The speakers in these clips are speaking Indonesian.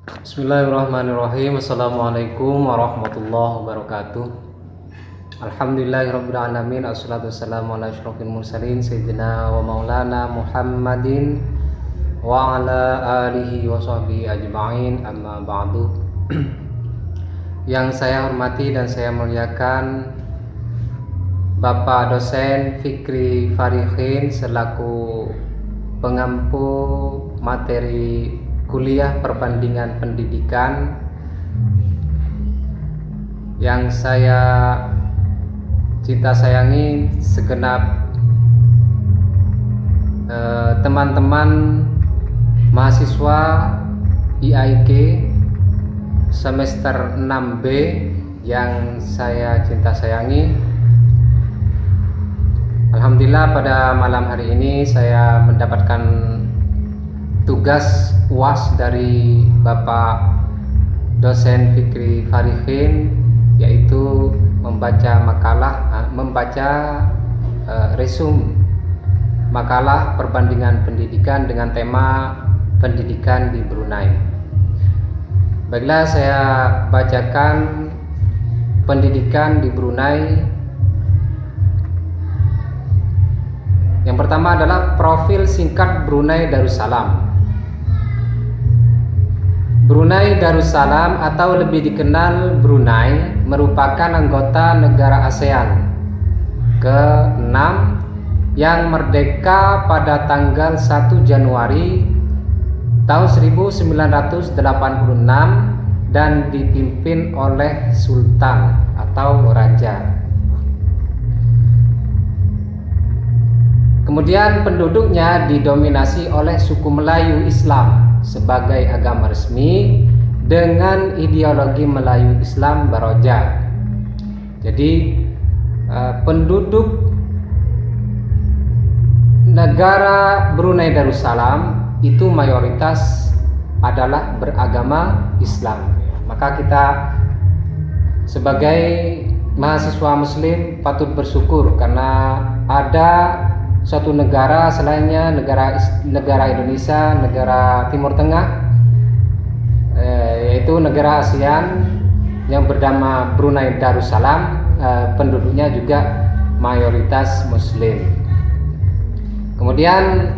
Bismillahirrahmanirrahim. Assalamualaikum warahmatullahi wabarakatuh. Alhamdulillahirabbil alamin. Assalatu wassalamu ala asyrofil mursalin sayyidina wa maulana Muhammadin wa ala alihi wa sahbihi ajma'in. Amma ba'du. Yang saya hormati dan saya muliakan Bapak dosen Fikri Farihin selaku pengampu materi kuliah perbandingan pendidikan yang saya cinta sayangi segenap teman-teman mahasiswa IAIG semester 6B yang saya cinta sayangi. Alhamdulillah pada malam hari ini saya mendapatkan tugas UAS dari Bapak dosen Fikri Farihin, yaitu membaca resume makalah perbandingan pendidikan dengan tema pendidikan di Brunei. Baiklah, saya bacakan pendidikan di Brunei. Yang pertama adalah profil singkat Brunei Darussalam. Brunei Darussalam atau lebih dikenal Brunei merupakan anggota negara ASEAN ke-6 yang merdeka pada tanggal 1 Januari tahun 1986 dan dipimpin oleh Sultan atau Raja. Kemudian penduduknya didominasi oleh suku Melayu Islam sebagai agama resmi dengan ideologi Melayu Islam Baroja. Jadi penduduk negara Brunei Darussalam itu mayoritas adalah beragama Islam. Maka kita sebagai mahasiswa muslim patut bersyukur karena ada suatu negara selainnya negara Indonesia, negara Timur Tengah, yaitu negara ASEAN yang bernama Brunei Darussalam, penduduknya juga mayoritas Muslim. Kemudian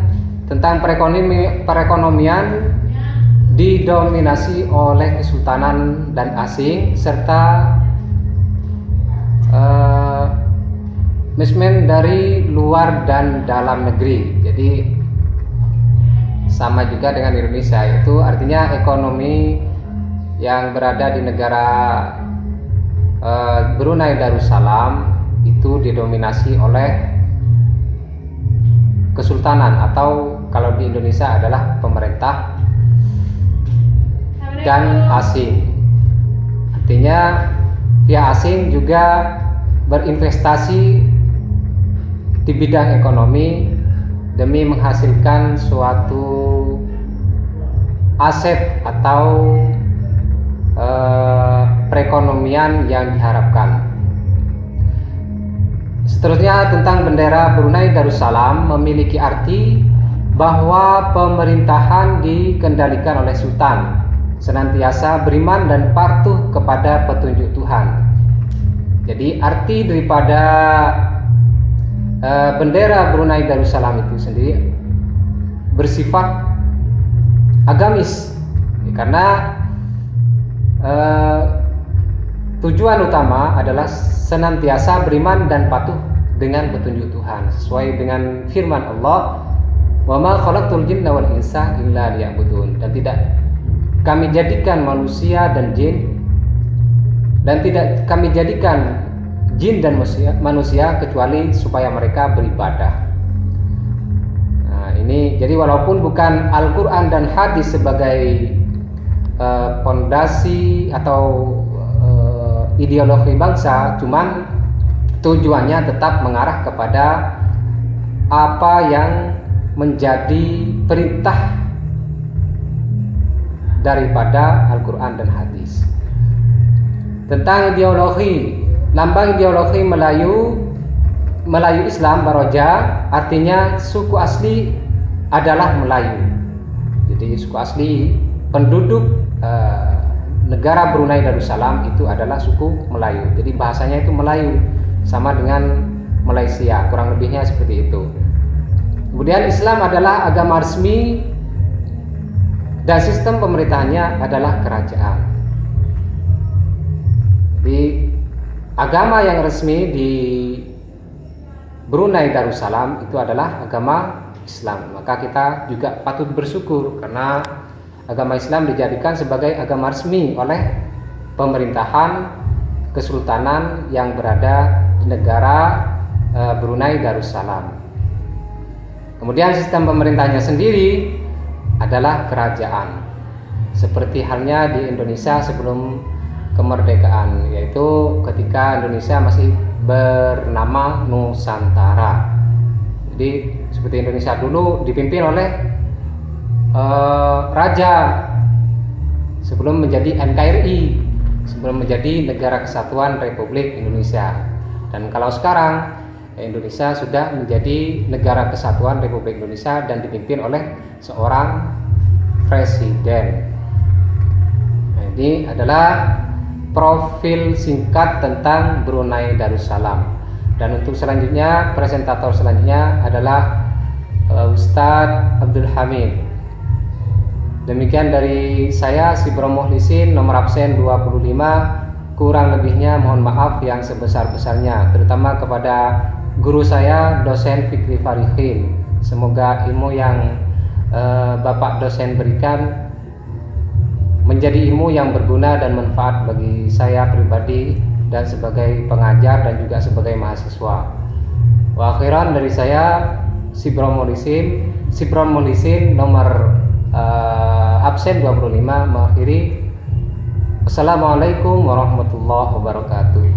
tentang perekonomian didominasi oleh kesultanan dan asing serta investment dari luar dan dalam negeri. Jadi sama juga dengan Indonesia, itu artinya ekonomi yang berada di negara Brunei Darussalam itu didominasi oleh kesultanan atau kalau di Indonesia adalah pemerintah dan asing. Artinya pihak asing juga berinvestasi di bidang ekonomi demi menghasilkan suatu aset atau perekonomian yang diharapkan. Seterusnya tentang bendera Brunei Darussalam memiliki arti bahwa pemerintahan dikendalikan oleh sultan, senantiasa beriman dan patuh kepada petunjuk Tuhan. Jadi arti daripada bendera Brunei Darussalam itu sendiri bersifat agamis, karena tujuan utama adalah senantiasa beriman dan patuh dengan petunjuk Tuhan sesuai dengan firman Allah, wa ma khalaqtul jinna wal insa illa liya'budun, dan tidak kami jadikan manusia dan jin, dan tidak kami jadikan jin dan manusia kecuali supaya mereka beribadah. Nah, ini jadi walaupun bukan Al-Quran dan hadis sebagai pondasi atau ideologi bangsa, cuman tujuannya tetap mengarah kepada apa yang menjadi perintah daripada Al-Quran dan hadis. Tentang ideologi, lambang ideologi Melayu Islam Baroja artinya suku asli adalah Melayu. Jadi suku asli penduduk negara Brunei Darussalam itu adalah suku Melayu. Jadi bahasanya itu Melayu, sama dengan Malaysia, kurang lebihnya seperti itu. Kemudian Islam adalah agama resmi dan sistem pemerintahannya adalah kerajaan. Jadi agama yang resmi di Brunei Darussalam itu adalah agama Islam. Maka kita juga patut bersyukur karena agama Islam dijadikan sebagai agama resmi oleh pemerintahan kesultanan yang berada di negara Brunei Darussalam. Kemudian sistem pemerintahnya sendiri adalah kerajaan, seperti halnya di Indonesia sebelum kemerdekaan, yaitu ketika Indonesia masih bernama Nusantara. Jadi seperti Indonesia dulu dipimpin oleh raja sebelum menjadi NKRI, sebelum menjadi Negara Kesatuan Republik Indonesia. Dan kalau sekarang Indonesia sudah menjadi Negara Kesatuan Republik Indonesia dan dipimpin oleh seorang presiden. Nah, ini adalah profil singkat tentang Brunei Darussalam. Dan untuk selanjutnya, presentator selanjutnya adalah Ustadz Abdul Hamid. Demikian dari saya, Sibro Muhlisin, nomor absen 25. Kurang lebihnya mohon maaf yang sebesar-besarnya, terutama kepada guru saya, dosen Fikri Farihin. Semoga ilmu yang Bapak dosen berikan menjadi ilmu yang berguna dan manfaat bagi saya pribadi dan sebagai pengajar dan juga sebagai mahasiswa. Wa akhiran dari saya, Sibron Muhlisin nomor absen 25 mengakhiri. Assalamualaikum warahmatullahi wabarakatuh.